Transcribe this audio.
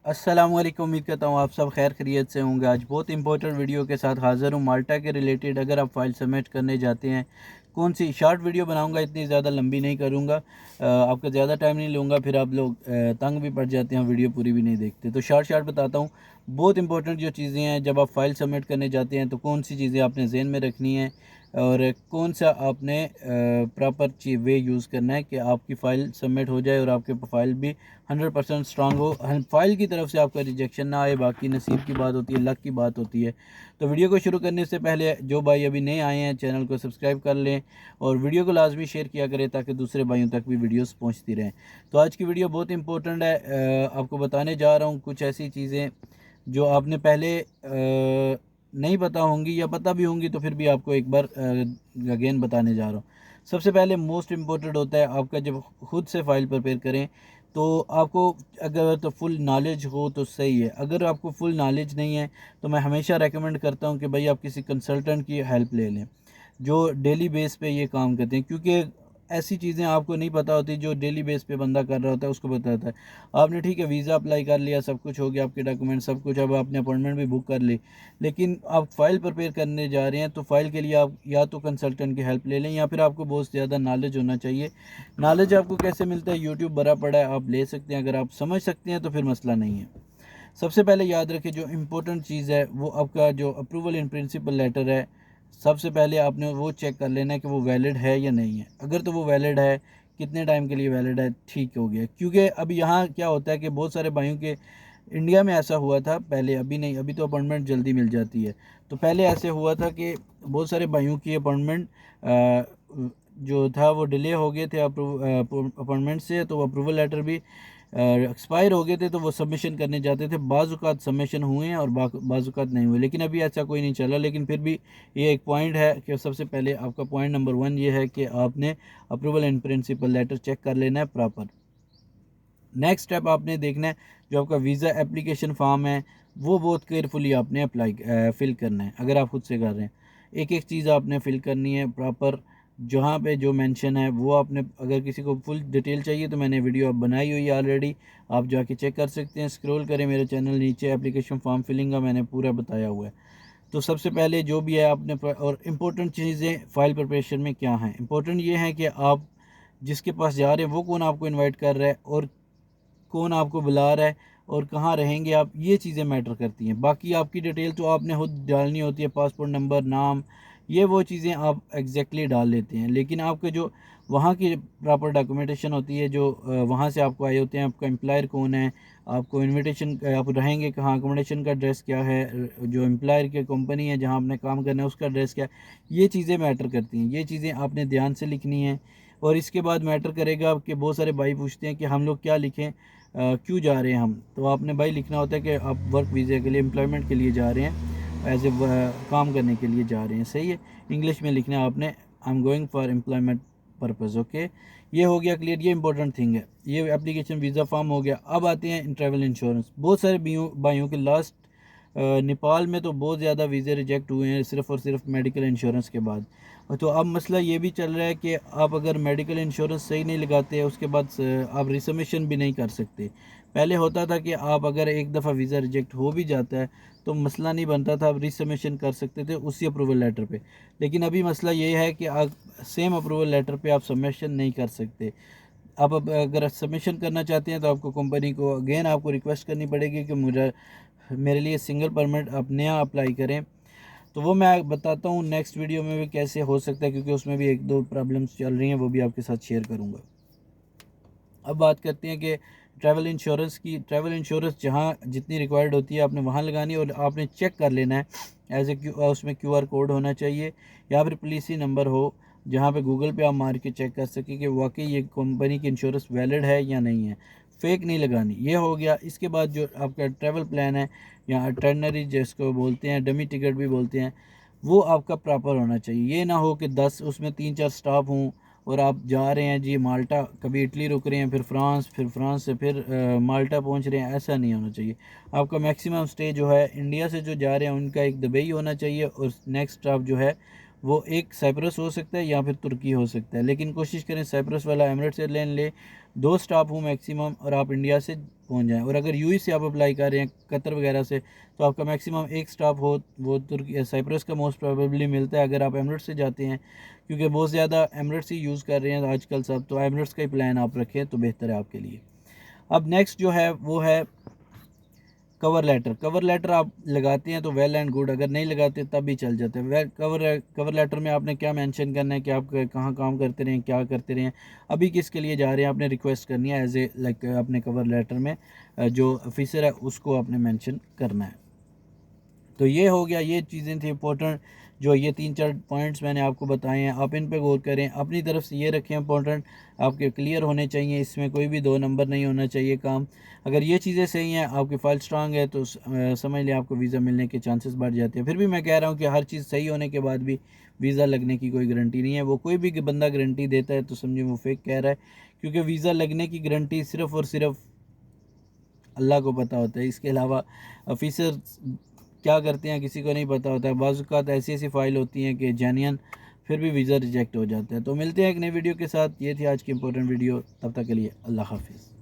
अस्सलामुअलैकुम। उम्मीद करता हूँ आप सब खैर खैरियत से होंगे। आज बहुत इंपॉर्टेंट वीडियो के साथ हाज़िर हूँ माल्टा के रिलेटेड। अगर आप फाइल सबमिट करने जाते हैं, कौन सी शॉर्ट वीडियो बनाऊंगा, इतनी ज़्यादा लंबी नहीं करूँगा, आपका ज़्यादा टाइम नहीं लूँगा, फिर आप लोग तंग भी पड़ जाते हैं, वीडियो पूरी भी नहीं देखते। तो शॉर्ट शॉर्ट बताता हूँ। बहुत इंपॉर्टेंट जो चीज़ें हैं, जब आप फाइल सबमिट करने जाते हैं तो कौन सी चीज़ें आपने जहन में रखनी है और कौन सा आपने प्रॉपर वे यूज़ करना है कि आपकी फ़ाइल सबमिट हो जाए और आपके फ़ाइल भी 100% स्ट्रांग हो, फ़ाइल की तरफ से आपका रिजेक्शन ना आए। बाकी नसीब की बात होती है, लक की बात होती है। तो वीडियो को शुरू करने से पहले जो भाई अभी नए आए हैं, चैनल को सब्सक्राइब कर लें और वीडियो को लाजमी शेयर किया करें ताकि दूसरे भाइयों तक भी वीडियोस पहुंचती रहें। तो आज की वीडियो बहुत इंपॉर्टेंट है। आपको बताने जा रहा हूँ कुछ ऐसी चीज़ें जो आपने पहले नहीं पता होंगी, या पता भी होंगी तो फिर भी आपको एक बार अगेन बताने जा रहा हूँ। सबसे पहले मोस्ट इम्पोर्टेंट होता है आपका, जब खुद से फ़ाइल प्रिपेयर करें तो आपको अगर तो फुल नॉलेज हो तो सही है। अगर आपको फुल नॉलेज नहीं है तो मैं हमेशा रेकमेंड करता हूँ कि भाई आप किसी कंसल्टेंट की हेल्प ले लें जो डेली बेस पे ये काम करते हैं, क्योंकि ऐसी चीज़ें आपको नहीं पता होती जो डेली बेस पे बंदा कर रहा होता है उसको पता होता है। आपने ठीक है वीज़ा अप्लाई कर लिया, सब कुछ हो गया, आपके डॉक्यूमेंट सब कुछ, अब आपने अपॉइंटमेंट भी बुक कर ली, लेकिन आप फ़ाइल प्रिपेयर करने जा रहे हैं तो फ़ाइल के लिए आप या तो कंसल्टेंट की हेल्प ले लें या फिर आपको बहुत ज़्यादा नॉलेज होना चाहिए। नॉलेज आपको कैसे मिलता है? यूट्यूब भरा पड़ा है, आप ले सकते हैं। अगर आप समझ सकते हैं तो फिर मसला नहीं है। सबसे पहले याद रखें, जो इम्पोर्टेंट चीज़ है वो आपका जो अप्रूवल इन प्रिंसिपल लेटर है, सबसे पहले आपने वो चेक कर लेना है कि वो वैलिड है या नहीं है। अगर तो वो वैलिड है, कितने टाइम के लिए वैलिड है, ठीक हो गया। क्योंकि अभी यहाँ क्या होता है कि बहुत सारे भाइयों के, इंडिया में ऐसा हुआ था पहले, अभी नहीं, अभी तो अपॉइंटमेंट जल्दी मिल जाती है। तो पहले ऐसे हुआ था कि बहुत सारे भाइयों की अपॉइंटमेंट जो था वो डिले हो गए थे अपॉइंटमेंट से, तो अप्रूवल लेटर भी एक्सपायर हो गए थे, तो वो सबमिशन करने जाते थे। बाज़ सबमिशन हुए हैं और बाज़ नहीं हुए, लेकिन अभी ऐसा कोई नहीं चला। लेकिन फिर भी ये एक पॉइंट है कि सबसे पहले आपका पॉइंट नंबर 1 ये है कि आपने approval and principle letter check कर लेना है प्रॉपर। नेक्स्ट स्टेप आपने देखना है, जो आपका वीज़ा एप्लीकेशन फॉर्म है वो बहुत केयरफुली आपने फिल करना है। अगर आप खुद से कर रहे हैं, एक एक चीज़ आपने फिल करनी है प्रॉपर, जहाँ पे जो मेंशन है वो आपने, अगर किसी को फुल डिटेल चाहिए तो मैंने वीडियो अब बनाई हुई है ऑलरेडी, आप जाके चेक कर सकते हैं। स्क्रॉल करें मेरे चैनल, नीचे एप्लीकेशन फॉर्म फिलिंग का मैंने पूरा बताया हुआ है। तो सबसे पहले जो भी है आपने और इम्पोर्टेंट चीज़ें फ़ाइल प्रिपरेशन में क्या हैं, इंपॉर्टेंट ये है कि आप जिसके पास जा रहे हैं वो कौन आपको इनवाइट कर रहा है और कौन आपको बुला रहा है और कहाँ रहेंगे आप, ये चीज़ें मैटर करती हैं। बाकी आपकी डिटेल तो आपने खुद डालनी होती है, पासपोर्ट नंबर, नाम, ये वो चीज़ें आप एग्जैक्टली डाल लेते हैं। लेकिन आपके जो वहाँ की प्रॉपर डॉक्यूमेंटेशन होती है, जो वहाँ से आपको आए होते हैं, आपका एम्प्लॉयर कौन है, आपको इनविटेशन, आप रहेंगे कहाँ, अकोमोडेशन का एड्रेस क्या है, जो एम्प्लॉयर की कंपनी है जहाँ आपने काम करना है उसका एड्रेस क्या है, ये चीज़ें मैटर करती हैं। ये चीज़ें आपने ध्यान से लिखनी है। और इसके बाद मैटर करेगा कि बहुत सारे भाई पूछते हैं कि हम लोग क्या लिखें, क्यों जा रहे हैं हम। तो आपने भाई लिखना होता है कि आप वर्क वीज़ा के लिए, एम्प्लॉयमेंट के लिए जा रहे हैं, एज ए काम करने के लिए जा रहे हैं, सही है। इंग्लिश में लिखना है आपने, I am going for employment purpose. Okay, ये हो गया क्लियर, ये इंपॉर्टेंट थिंग है। ये एप्लीकेशन वीज़ा फॉर्म हो गया। अब आते हैं ट्रैवल इंश्योरेंस। बहुत सारे भाइयों के लास्ट नेपाल में तो बहुत ज़्यादा वीज़े रिजेक्ट हुए हैं सिर्फ़ और सिर्फ मेडिकल इंश्योरेंस के बाद। तो अब मसला ये भी चल रहा है कि आप अगर मेडिकल इंश्योरेंस सही नहीं लगाते, उसके बाद आप रिसबमिशन भी नहीं कर सकते। पहले होता था कि आप अगर एक दफ़ा वीज़ा रिजेक्ट हो भी जाता है तो मसला नहीं बनता था, आप रिसबमिशन कर सकते थे उसी अप्रूवल लेटर पे। लेकिन अभी मसला ये है कि आप सेम अप्रूवल लेटर पे आप सबमिशन नहीं कर सकते। आप अब अगर सबमिशन करना चाहते हैं तो आपको कंपनी को अगेन आपको रिक्वेस्ट करनी पड़ेगी कि मुझे, मेरे लिए सिंगल परमिट आप नया अप्लाई करें। तो वो मैं बताता हूँ नेक्स्ट वीडियो में भी कैसे हो सकता है, क्योंकि उसमें भी एक दो प्रॉब्लम्स चल रही हैं, वो भी आपके साथ शेयर करूँगा। अब बात करते हैं कि ट्रैवल इंश्योरेंस की। ट्रैवल इंश्योरेंस जहाँ जितनी रिक्वायर्ड होती है आपने वहाँ लगानी है, और आपने चेक कर लेना है उसमें QR कोड होना चाहिए या फिर पॉलिसी नंबर हो, जहाँ पे गूगल पे आप मार के चेक कर सकें कि वाकई ये कंपनी की इंश्योरेंस वैलिड है या नहीं है। फेक नहीं लगानी। ये हो गया। इसके बाद जो आपका ट्रैवल प्लान है या अटर्नरी जिसको बोलते हैं, डमी टिकट भी बोलते हैं, वो आपका प्रॉपर होना चाहिए। ये ना हो कि 10 उसमें 3-4 स्टाफ हों और आप जा रहे हैं जी माल्टा, कभी इटली रुक रहे हैं, फिर फ्रांस से फिर माल्टा पहुंच रहे हैं, ऐसा नहीं होना चाहिए। आपका मैक्सिमम स्टे जो है, इंडिया से जो जा रहे हैं उनका एक दुबई होना चाहिए और नेक्स्ट स्टॉप जो है वो एक साइप्रस हो सकता है या फिर तुर्की हो सकता है, लेकिन कोशिश करें साइप्रस वाला एमिरेट्स एयरलाइन ले, 2 स्टॉप हो मैक्सिमम और आप इंडिया से पहुंच जाएं। और अगर यूएई से आप अप्लाई कर रहे हैं कतर वगैरह से, तो आपका मैक्सिमम एक स्टॉप हो वो तुर्की साइप्रस का मोस्ट प्रोबेबली मिलता है अगर आप एमिरेट्स से जाते हैं, क्योंकि बहुत ज़्यादा एमिरेट्स ही यूज़ कर रहे हैं आजकल सब, तो एमिरेट्स का ही प्लान आप रखें तो बेहतर है आपके लिए। अब नेक्स्ट जो है वो है कवर लेटर। कवर लेटर आप लगाते हैं तो वेल एंड गुड, अगर नहीं लगाते तब भी चल जाते हैं। कवर लेटर में आपने क्या मेंशन करना है कि आप कहाँ काम करते रहे, क्या करते रहे, अभी किसके लिए जा रहे हैं, आपने रिक्वेस्ट करनी है एज ए लाइक अपने कवर लेटर में जो ऑफिसर है उसको आपने मेंशन करना है। तो ये हो गया, ये चीज़ें थी इंपॉर्टेंट, जो ये 3-4 पॉइंट्स मैंने आपको बताए हैं, आप इन पे गौर करें, अपनी तरफ से ये रखें इंपॉर्टेंट, आपके क्लियर होने चाहिए, इसमें कोई भी 2 नंबर नहीं होना चाहिए काम। अगर ये चीज़ें सही हैं, आपकी फ़ाइल स्ट्रांग है, तो समझ लें आपको वीज़ा मिलने के चांसेस बढ़ जाते हैं। फिर भी मैं कह रहा हूँ कि हर चीज़ सही होने के बाद भी वीज़ा लगने की कोई गारंटी नहीं है। वो कोई भी बंदा गारंटी देता है तो समझे वो फेक कह रहा है, क्योंकि वीज़ा लगने की गारंटी सिर्फ़ और सिर्फ अल्लाह को पता होता है। इसके अलावा ऑफिसर क्या करते हैं किसी को नहीं पता होता है। बाज़ औक़ात ऐसी ऐसी फ़ाइल होती हैं कि जेन्युइन, फिर भी वीज़ा रिजेक्ट हो जाता है। तो मिलते हैं एक नई वीडियो के साथ। ये थी आज की इंपॉर्टेंट वीडियो, तब तक के लिए अल्लाह हाफ़िज़।